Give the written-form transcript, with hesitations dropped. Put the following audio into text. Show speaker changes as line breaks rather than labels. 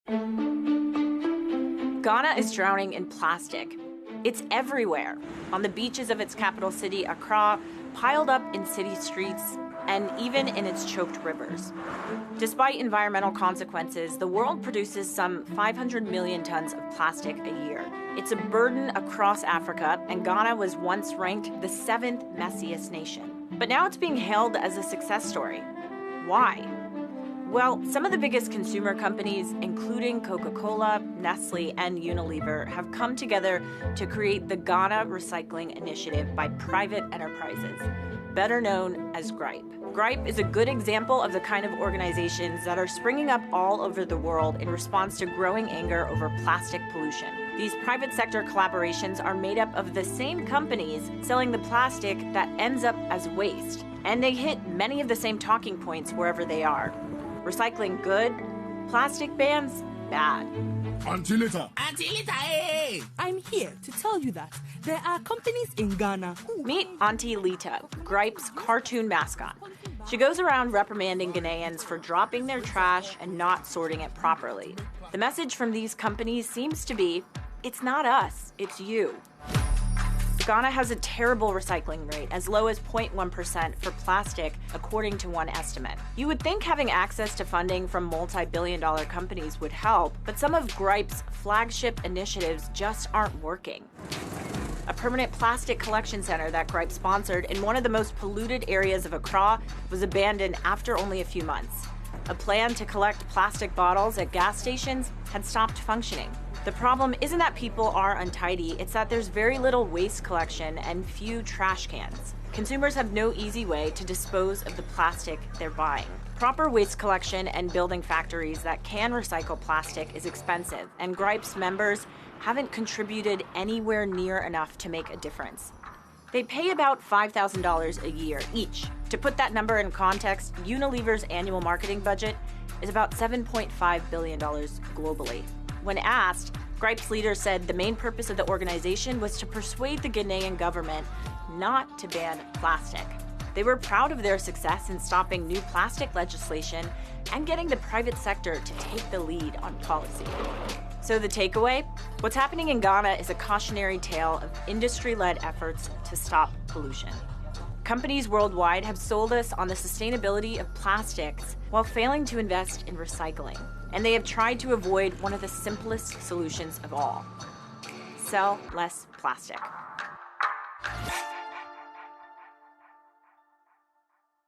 Ghana is drowning in plastic. It's everywhere, on the beaches of its capital city, Accra, piled up in city streets, and even in its choked rivers. Despite environmental consequences, the world produces some 500 million tons of plastic a year. It's a burden across Africa, and Ghana was once ranked the 7th messiest nation. But now it's being hailed as a success story. Why? Well, some of the biggest consumer companies, including Coca-Cola, Nestle, and Unilever, have come together to create the Ghana Recycling Initiative by private enterprises, better known as GRIPE. GRIPE is a good example of the kind of organizations that are springing up all over the world in response to growing anger over plastic pollution. These private sector collaborations are made up of the same companies selling the plastic that ends up as waste, and they hit many of the same talking points wherever they are. Recycling good, plastic bans bad.
Until later.
Until later, hey!
I'm here to tell you that there are companies in Ghana who...
Meet Auntie Lita, GRIPE's cartoon mascot. She goes around reprimanding Ghanaians for dropping their trash and not sorting it properly. The message from these companies seems to be, it's not us, it's you. Ghana has a terrible recycling rate, as low as 0.1% for plastic, according to one estimate. You would think having access to funding from multi-billion-dollar companies would help, but some of GRIPE's flagship initiatives just aren't working. A permanent plastic collection center that GRIPE sponsored in one of the most polluted areas of Accra was abandoned after only a few months. A plan to collect plastic bottles at gas stations had stopped functioning. The problem isn't that people are untidy, it's that there's very little waste collection and few trash cans. Consumers have no easy way to dispose of the plastic they're buying. Proper waste collection and building factories that can recycle plastic is expensive, and GRIPE's members haven't contributed anywhere near enough to make a difference. They pay about $5,000 a year each. To put that number in context, Unilever's annual marketing budget is about $7.5 billion globally. When asked, GRIPE's leader said the main purpose of the organization was to persuade the Ghanaian government not to ban plastic. They were proud of their success in stopping new plastic legislation and getting the private sector to take the lead on policy. So the takeaway? What's happening in Ghana is a cautionary tale of industry-led efforts to stop pollution. Companies worldwide have sold us on the sustainability of plastics while failing to invest in recycling. And they have tried to avoid one of the simplest solutions of all: sell less plastic.